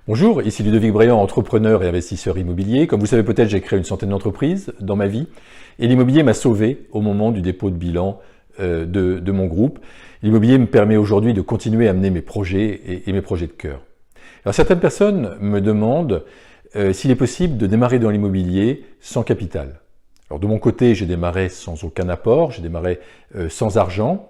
Bonjour, ici Ludovic Bréant, entrepreneur et investisseur immobilier. Comme vous savez peut-être, j'ai créé une centaine d'entreprises dans ma vie et l'immobilier m'a sauvé au moment du dépôt de bilan de mon groupe. L'immobilier me permet aujourd'hui de continuer à mener mes projets et mes projets de cœur. Alors certaines personnes me demandent s'il est possible de démarrer dans l'immobilier sans capital. Alors de mon côté, j'ai démarré sans aucun apport, j'ai démarré sans argent.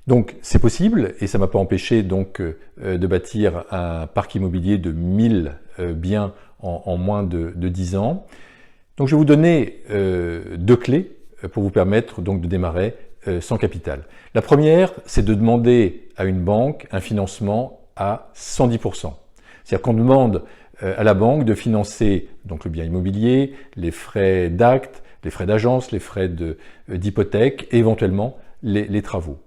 Donc c'est possible et ça ne m'a pas empêché donc de bâtir un parc immobilier de 1000 biens en moins de 10 ans. Donc je vais vous donner deux clés pour vous permettre donc de démarrer sans capital. La première, c'est de demander à une banque un financement à 110%. C'est-à-dire qu'on demande à la banque de financer donc le bien immobilier, les frais d'acte, les frais d'agence, les frais d'hypothèque et éventuellement les travaux.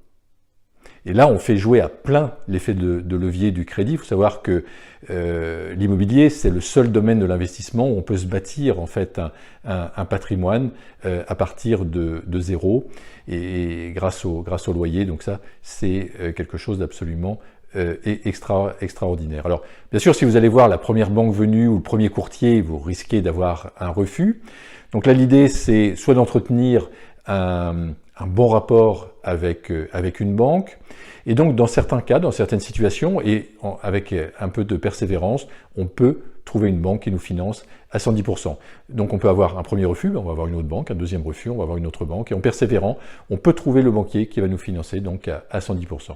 Et là, on fait jouer à plein l'effet de levier du crédit. Il faut savoir que l'immobilier, c'est le seul domaine de l'investissement où on peut se bâtir en fait un patrimoine à partir de zéro et grâce au loyer. Donc ça, c'est quelque chose d'absolument extraordinaire. Alors, bien sûr, si vous allez voir la première banque venue ou le premier courtier, vous risquez d'avoir un refus. Donc là, l'idée, c'est soit d'entretenir un bon rapport avec une banque. Et donc, dans certains cas, dans certaines situations, et avec un peu de persévérance, on peut trouver une banque qui nous finance à 110%. Donc, on peut avoir un premier refus, on va avoir une autre banque, un deuxième refus, on va avoir une autre banque. Et en persévérant, on peut trouver le banquier qui va nous financer donc à 110%.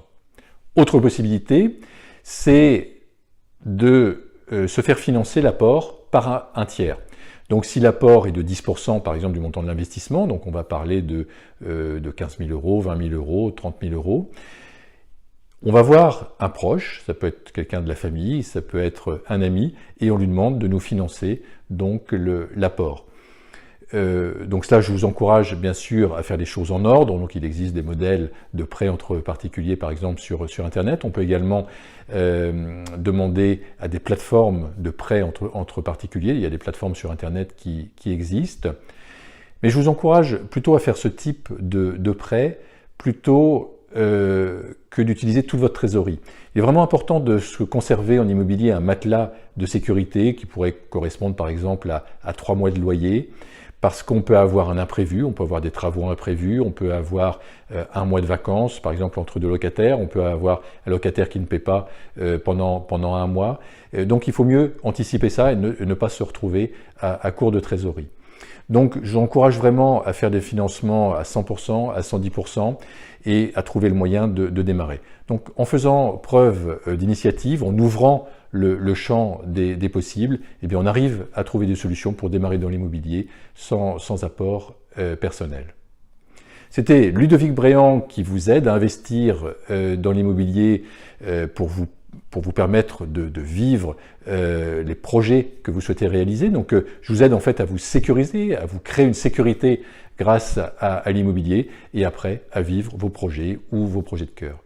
Autre possibilité, c'est de se faire financer l'apport par un tiers. Donc si l'apport est de 10% par exemple du montant de l'investissement, donc on va parler de 15 000 euros, 20 000 euros, 30 000 euros, on va voir un proche, ça peut être quelqu'un de la famille, ça peut être un ami, et on lui demande de nous financer donc l'apport. Donc cela, je vous encourage bien sûr à faire les choses en ordre. Donc il existe des modèles de prêts entre particuliers par exemple sur Internet. On peut également demander à des plateformes de prêts entre particuliers. Il y a des plateformes sur Internet qui existent. Mais je vous encourage plutôt à faire ce type de prêt plutôt que d'utiliser toute votre trésorerie. Il est vraiment important de se conserver en immobilier un matelas de sécurité qui pourrait correspondre par exemple à 3 mois de loyer. Parce qu'on peut avoir un imprévu, on peut avoir des travaux imprévus, on peut avoir un mois de vacances, par exemple entre deux locataires, on peut avoir un locataire qui ne paie pas pendant un mois. Donc il faut mieux anticiper ça et ne pas se retrouver à court de trésorerie. Donc j'encourage vraiment à faire des financements à 100%, à 110% et à trouver le moyen de démarrer. Donc en faisant preuve d'initiative, en ouvrant le champ des possibles, eh bien on arrive à trouver des solutions pour démarrer dans l'immobilier sans apport personnel. C'était Ludovic Bréant qui vous aide à investir dans l'immobilier pour vous permettre de vivre les projets que vous souhaitez réaliser. Donc je vous aide en fait à vous sécuriser, à vous créer une sécurité grâce à l'immobilier et après à vivre vos projets ou vos projets de cœur.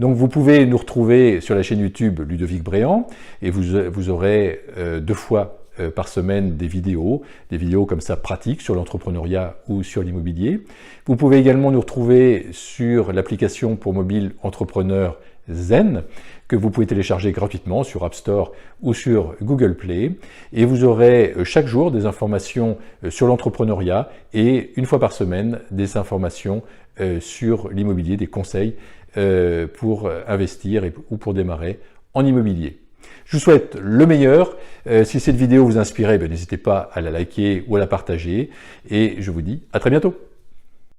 Donc vous pouvez nous retrouver sur la chaîne YouTube Ludovic Bréant et vous aurez 2 fois par semaine des vidéos comme ça pratiques sur l'entrepreneuriat ou sur l'immobilier. Vous pouvez également nous retrouver sur l'application pour mobile Entrepreneur Zen que vous pouvez télécharger gratuitement sur App Store ou sur Google Play et vous aurez chaque jour des informations sur l'entrepreneuriat et une fois par semaine des informations sur l'immobilier, des conseils pour investir ou pour démarrer en immobilier. Je vous souhaite le meilleur. Si cette vidéo vous inspire, n'hésitez pas à la liker ou à la partager et je vous dis à très bientôt.